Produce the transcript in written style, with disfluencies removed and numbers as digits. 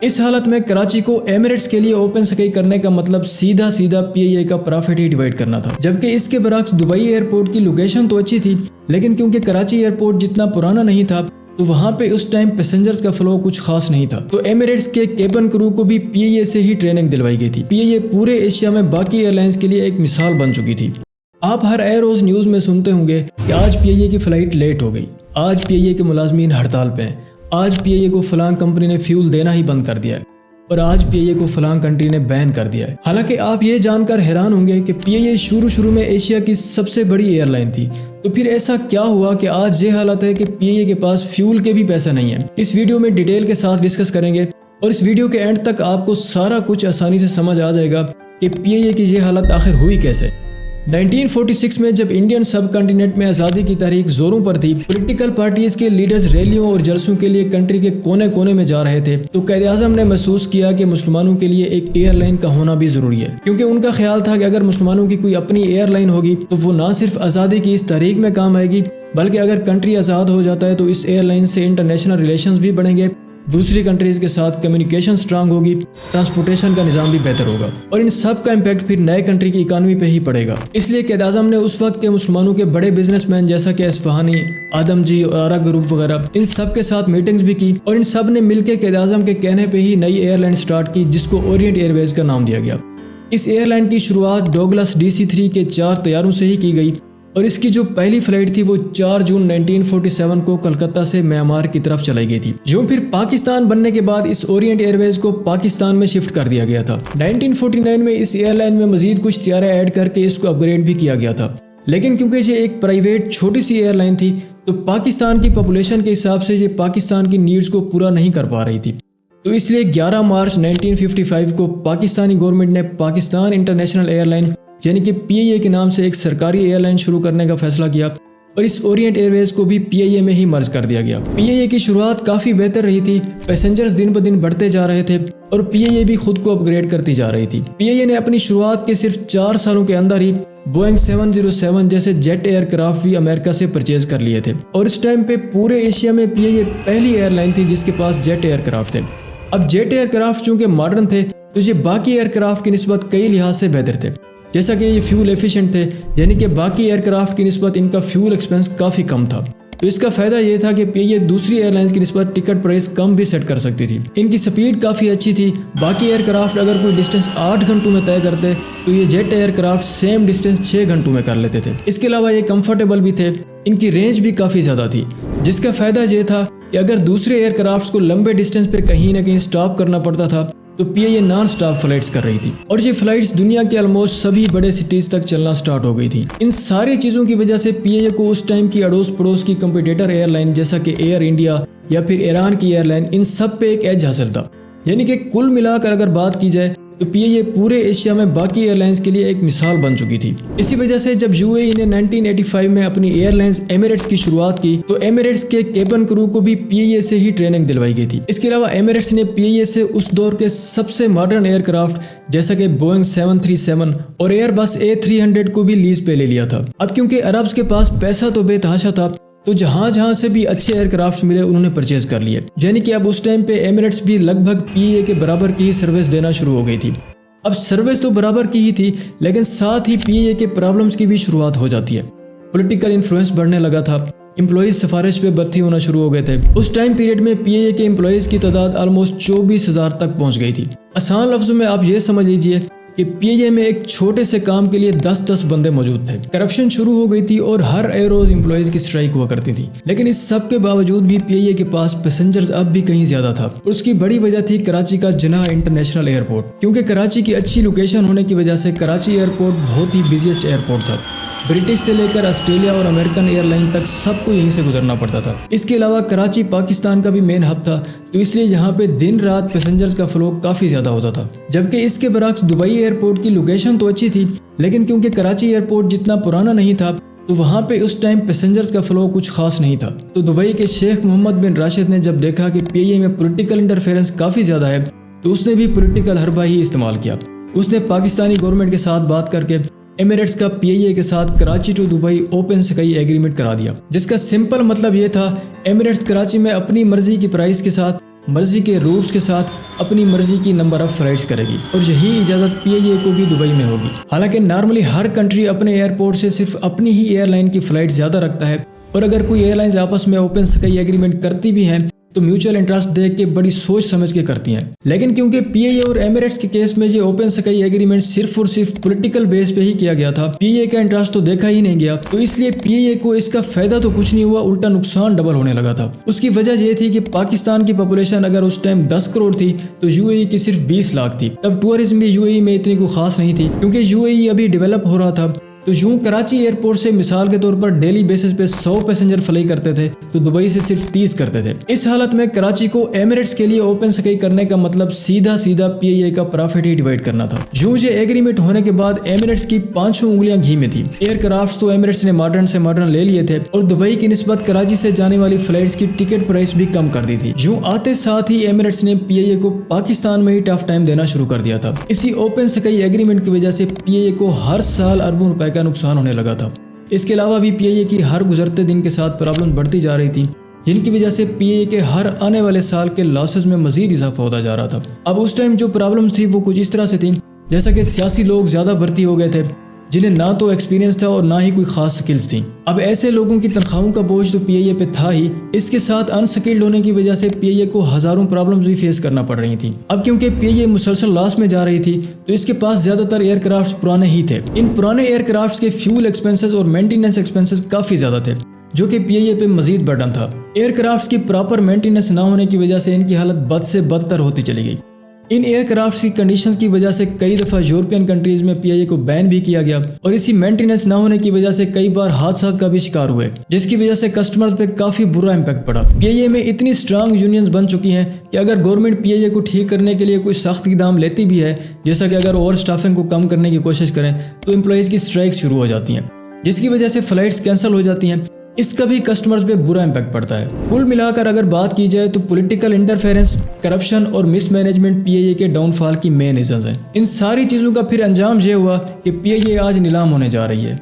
اس حالت میں کراچی کو ایمریٹس کے لیے اوپن سکائی کرنے کا مطلب سیدھا پی آئی اے کا پرافٹ ہی ڈیوائیڈ کرنا تھا، جبکہ اس کے برعکس دبئی ایئرپورٹ کی لوکیشن تو اچھی تھی، لیکن کیونکہ کراچی ایئرپورٹ جتنا پرانا نہیں تھا تو وہاں پہ اس ٹائم پیسنجرز کا فلو کچھ خاص نہیں تھا، تو ایمریٹس کے کیبن کرو کو بھی پی آئی اے سے ہی ٹریننگ دلوائی گئی تھی۔ پی آئی اے پورے ایشیا میں باقی ایئر لائنز کے لیے ایک مثال بن چکی تھی۔ آپ ہر اے روز نیوز میں سنتے ہوں گے کہ آج پی آئی اے کی فلائٹ لیٹ ہو گئی، آج پی آئی اے کے ملازمین ہڑتال پہ ہیں، آج پی آئی اے کو فلاں کمپنی نے فیول دینا ہی بند کر دیا ہے، اور آج پی آئی اے کو فلاں کنٹری نے بین کر دیا ہے۔ حالانکہ آپ یہ جان کر حیران ہوں گے کہ پی آئی اے شروع میں ایشیا کی سب سے بڑی ایئر لائن تھی، تو پھر ایسا کیا ہوا کہ آج یہ حالت ہے کہ پی آئی اے کے پاس فیول کے بھی پیسے نہیں ہیں؟ اس ویڈیو میں ڈیٹیل کے ساتھ ڈسکس کریں گے، اور اس ویڈیو کے اینڈ تک آپ کو سارا کچھ آسانی سے سمجھ آ جائے گا کہ پی آئی اے کی یہ حالت آخر ہوئی کیسے۔ 1946 میں جب انڈین سب کانٹیننٹ میں آزادی کی تحریک زوروں پر تھی، پولیٹیکل پارٹیز کے لیڈرز ریلیوں اور جلسوں کے لیے کنٹری کے کونے کونے میں جا رہے تھے، تو قائد اعظم نے محسوس کیا کہ مسلمانوں کے لیے ایک ایئر لائن کا ہونا بھی ضروری ہے، کیونکہ ان کا خیال تھا کہ اگر مسلمانوں کی کوئی اپنی ایئر لائن ہوگی تو وہ نہ صرف آزادی کی اس تحریک میں کام آئے گی، بلکہ اگر کنٹری آزاد ہو جاتا ہے تو اس ایئر لائن سے انٹرنیشنل ریلیشنز بھی بڑھیں گے، دوسری کنٹریز کے ساتھ کمیونیکیشن سٹرانگ ہوگی، ٹرانسپورٹیشن کا نظام بھی بہتر ہوگا، اور ان سب کا امپیکٹ پھر نئے کنٹری کی اکانومی پہ ہی پڑے گا۔ اس لیے قائد اعظم نے اس وقت کے مسلمانوں کے بڑے بزنس مین جیسا کہ اصفہانی، آدم جی اور آرا گروپ وغیرہ، ان سب کے ساتھ میٹنگز بھی کی، اور ان سب نے مل کے قائد اعظم کے کہنے پہ ہی نئی ایئر لائن سٹارٹ کی، جس کو اورینٹ ایئر ویز کا نام دیا گیا۔ اس ایئر لائن کی شروعات ڈوگلس DC-3 کے 4 طیاروں سے ہی کی گئی، اور اس کی جو پہلی فلائٹ تھی وہ 4 جون 1947 کو کلکتہ سے میانمار کی طرف چلائی گئی تھی، جو پھر پاکستان بننے کے بعد اس اورینٹ ایئر ویز کو پاکستان میں شفٹ کر دیا گیا تھا۔ 1949 میں اس ایئر لائن میں مزید کچھ طیارے ایڈ کر کے اس کو اپ گریڈ بھی کیا گیا تھا، لیکن کیونکہ یہ ایک پرائیویٹ چھوٹی سی ایئر لائن تھی تو پاکستان کی پاپولیشن کے حساب سے یہ پاکستان کی نیڈز کو پورا نہیں کر پا رہی تھی، تو اس لیے 11 مارچ 1955 کو پاکستانی گورنمنٹ نے پاکستان انٹرنیشنل ایئر لائن یعنی کہ پی آئی اے کے نام سے ایک سرکاری ایئر لائن شروع کرنے کا فیصلہ کیا، اور اس اورینٹ ایئر ویز کو بھی پی آئی اے میں ہی مرج کر دیا گیا۔ پی آئی اے کی شروعات کافی بہتر رہی تھی، پیسنجرز دن بہ دن بڑھتے جا رہے تھے، اور پی آئی اے بھی خود کو اپ گریڈ کرتی جا رہی تھی۔ پی آئی اے نے اپنی شروعات کے صرف 4 سالوں کے اندر ہی بوئنگ 707 جیسے جیٹ ایئر کرافٹ بھی امریکہ سے پرچیز کر لیے تھے، اور اس ٹائم پہ پورے ایشیا میں پی آئی اے پہلی ایئر لائن تھی جس کے پاس جیٹ ایئر کرافٹ تھے۔ اب جیٹ ایئر کرافٹ چونکہ ماڈرن تھے تو یہ باقی ایئر کرافٹ کی نسبت کئی لحاظ سے بہتر تھے، جیسا کہ یہ فیول ایفیشنٹ تھے، یعنی کہ باقی ایئر کرافٹ کی نسبت ان کا فیول ایکسپینس کافی کم تھا، تو اس کا فائدہ یہ تھا کہ پی آئی اے دوسری ایئر لائنز کی نسبت ٹکٹ پرائس کم بھی سیٹ کر سکتی تھی۔ ان کی سپیڈ کافی اچھی تھی، باقی ایئر کرافٹ اگر کوئی ڈسٹینس 8 گھنٹوں میں طے کرتے تو یہ jet aircraft same distance 6 گھنٹوں میں کر لیتے تھے۔ اس کے علاوہ یہ کمفرٹیبل بھی تھے، ان کی رینج بھی کافی زیادہ تھی، جس کا فائدہ یہ تھا کہ اگر دوسرے ایئر کرافٹس کو لمبے ڈسٹینس پہ کہیں نہ کہیں سٹاپ کرنا پڑتا تھا تو پی آئی اے نان سٹاپ فلائٹس کر رہی تھی، اور یہ فلائٹس دنیا کے آلموسٹ سبھی بڑے سٹیز تک چلنا سٹارٹ ہو گئی تھی۔ ان ساری چیزوں کی وجہ سے پی آئی اے کو اس ٹائم کی اڑوس پڑوس کی کمپیٹیٹر ایئر لائن جیسا کہ ایئر انڈیا یا پھر ایران کی ایئر لائن، ان سب پہ ایک ایج حاصل تھا، یعنی کہ کل ملا کر اگر بات کی جائے تو پی آئی اے پورے ایشیا میں باقی ایئر لائنز کے لیے ایک مثال بن چکی تھی۔ اسی وجہ سے جب یو اے ای نے 1985 میں اپنی ایئر لائنز ایمریٹس کی شروعات کی تو ایمریٹس کے کیبن کرو کو بھی پی آئی اے سے ہی ٹریننگ دلوائی گئی تھی۔ اس کے علاوہ ایمریٹس نے پی آئی اے سے اس دور کے سب سے ماڈرن ایئر کرافٹ جیسا کہ بوئنگ 737 اور ایئر بس A300 کو بھی لیز پہ لے لیا تھا۔ اب کیونکہ عربز کے پاس پیسہ تو بے تحاشا تھا تو جہاں سے بھی اچھے ایئر کرافٹ ملے انہوں نے پرچیز کر لیے، یعنی کہ اب اس ٹائم پہ ایمریٹس بھی لگ بھگ پی آئی اے کے برابر کی سروس دینا شروع ہو گئی تھی۔ اب سروس تو برابر کی ہی تھی، لیکن ساتھ ہی پی آئی اے کے پرابلمز کی بھی شروعات ہو جاتی ہے۔ پولیٹیکل انفلوئنس بڑھنے لگا تھا، امپلائیز سفارش پہ بھرتی ہونا شروع ہو گئے تھے۔ اس ٹائم پیریڈ میں پی آئی اے کے امپلائیز کی تعداد آلموسٹ 24,000 تک پہنچ گئی تھی۔ آسان لفظوں میں آپ یہ سمجھ لیجئے کہ پی آئی اے میں ایک چھوٹے سے کام کے لیے 10 بندے موجود تھے۔ کرپشن شروع ہو گئی تھی اور ہر روز امپلائیز کی سٹرائک ہوا کرتی تھی، لیکن اس سب کے باوجود بھی پی آئی اے کے پاس پیسنجرز اب بھی کہیں زیادہ تھا، اور اس کی بڑی وجہ تھی کراچی کا جناح انٹرنیشنل ایئرپورٹ، کیونکہ کراچی کی اچھی لوکیشن ہونے کی وجہ سے کراچی ایئرپورٹ بہت ہی بزیسٹ ایئرپورٹ تھا۔ برٹش سے لے کر آسٹریلیا اور امریکن ایئر لائن تک سب کو یہیں سے گزرنا پڑتا تھا۔ اس کے علاوہ کراچی پاکستان کا بھی مین ہب تھا، تو اس لیے یہاں پہ دن رات پیسنجرز کا فلو کافی زیادہ ہوتا تھا، جبکہ اس کے برعکس دبئی ایئرپورٹ کی لوکیشن تو اچھی تھی، لیکن کیونکہ کراچی ایئرپورٹ جتنا پرانا نہیں تھا تو وہاں پہ اس ٹائم پیسنجرز کا فلو کچھ خاص نہیں تھا۔ تو دبئی کے شیخ محمد بن راشد نے جب دیکھا کہ پی آئی اے میں پولیٹیکل انٹرفیرنس کافی زیادہ ہے تو اس نے بھی پولیٹیکل حربہ ہی استعمال کیا۔ اس نے پاکستانی گورنمنٹ کے ساتھ بات کر کے ایمریٹس کا پی آئی اے کے ساتھ Karachi to Dubai open sky agreement کرا دیا، جس کا سمپل مطلب یہ تھا ایمریٹس کراچی میں اپنی مرضی کی پرائس کے ساتھ مرضی کے روٹس کے ساتھ اپنی مرضی کی نمبر آف فلائٹس کرے گی اور یہی اجازت پی آئی اے کو بھی دبئی میں ہوگی۔ حالانکہ نارملی ہر کنٹری اپنے ایئرپورٹ سے صرف اپنی ہی ایئر لائن کی فلائٹ زیادہ رکھتا ہے، اور اگر کوئی ایئر لائنز آپس میں اوپن اسکائی ایگریمنٹ کرتی بھی ہیں تو میوچل انٹرسٹ دیکھ کے بڑی سوچ سمجھ کے کرتی ہیں۔ لیکن کیونکہ پی آئی اے اور ایمریٹس کے کیس میں یہ اوپن اسکائی ایگریمنٹ صرف اور صرف پولیٹیکل بیس پہ ہی کیا گیا تھا، پی آئی اے کا انٹرسٹ تو دیکھا ہی نہیں گیا، تو اس لیے پی آئی اے کو اس کا فائدہ تو کچھ نہیں ہوا، الٹا نقصان ڈبل ہونے لگا تھا۔ اس کی وجہ یہ تھی کہ پاکستان کی پاپولیشن اگر اس ٹائم 10 کروڑ تھی تو یو اے ای کی صرف 20 لاکھ تھی۔ تب ٹورزم بھی یو اے ای میں اتنی کوئی خاص نہیں تھی کیونکہ یو اے ای ابھی ڈیولپ ہو رہا تھا۔ تو یوں کراچی ایئرپورٹ سے مثال کے طور پر ڈیلی بیسس پہ 100 پیسنجر فلائی کرتے تھے تو دبئی سے صرف 30 کرتے تھے۔ اس حالت میں کراچی کو ایمریٹس کے لیے اوپن اسکائی کرنے کا مطلب سیدھا پی آئی اے کا پرافٹ ہی ڈیوائڈ کرنا تھا۔ یوں یہ ایگریمنٹ ہونے کے بعد ایمریٹس کی 5 انگلیاں گھی میں تھی۔ ایئر کرافٹس تو ایمریٹس نے ماڈرن سے ماڈرن لے لیے تھے اور دبئی کی نسبت کراچی سے جانے والی فلائٹس کی ٹکٹ پرائس بھی کم کر دی تھی۔ یوں آتے ساتھ ہی ایمریٹس نے پی آئی اے کو پاکستان میں ہی ٹف ٹائم دینا شروع کر دیا تھا۔ اسی اوپن اسکائی ایگریمنٹ کی وجہ سے پی آئی اے کو ہر سال اربوں روپے کا نقصان ہونے لگا تھا۔ اس کے علاوہ بھی پی آئی اے کی ہر گزرتے دن کے ساتھ پرابلم بڑھتی جا رہی تھی، جن کی وجہ سے پی آئی اے کے ہر آنے والے سال کے لاسز میں مزید اضافہ ہوتا جا رہا تھا۔ اب اس ٹائم جو پرابلمز تھی وہ کچھ اس طرح سے تھیں جیسا کہ سیاسی لوگ زیادہ بھرتی ہو گئے تھے جنہیں نہ تو ایکسپیرینس تھا اور نہ ہی کوئی خاص سکلز تھیں۔ اب ایسے لوگوں کی تنخواہوں کا بوجھ تو پی آئی اے پہ تھا ہی، اس کے ساتھ ان سکلڈ ہونے کی وجہ سے پی آئی اے کو ہزاروں پرابلمز بھی فیس کرنا پڑ رہی تھیں۔ اب کیونکہ پی آئی اے مسلسل لاس میں جا رہی تھی تو اس کے پاس زیادہ تر ایئر کرافٹس پرانے ہی تھے۔ ان پرانے ایئر کرافٹس کے فیول ایکسپینسز اور مینٹیننس ایکسپینسز کافی زیادہ تھے جو کہ پی آئی اے پہ مزید برڈن تھا۔ ایئر کرافٹس کی پراپر مینٹیننس نہ ہونے کی وجہ سے ان کی حالت بد سے بدتر ہوتی چلی گئی۔ ان ایئر کرافٹس کی کنڈیشنز کی وجہ سے کئی دفعہ یورپین کنٹریز میں پی آئی اے کو بین بھی کیا گیا اور اسی مینٹیننس نہ ہونے کی وجہ سے کئی بار حادثات کا بھی شکار ہوئے، جس کی وجہ سے کسٹمرز پہ کافی برا امپیکٹ پڑا۔ پی آئی اے میں اتنی اسٹرانگ یونینز بن چکی ہیں کہ اگر گورنمنٹ پی آئی اے کو ٹھیک کرنے کے لیے کوئی سخت اقدام لیتی بھی ہے، جیسا کہ اگر اوور اسٹافنگ کو کم کرنے کی کوشش کریں تو امپلائیز کی اسٹرائک شروع ہو جاتی ہیں، جس کی وجہ سے فلائٹس کینسل ہو جاتی ہیں۔ اس کا بھی کسٹمرز پہ برا امپیکٹ پڑتا ہے۔ کل ملا کر اگر بات کی جائے تو پولیٹیکل انٹرفیرنس، کرپشن اور مس مینجمنٹ پی آئی اے کے ڈاؤن فال کی مین ریزنز ہیں۔ ان ساری چیزوں کا پھر انجام یہ ہوا کہ پی آئی اے آج نیلام ہونے جا رہی ہے۔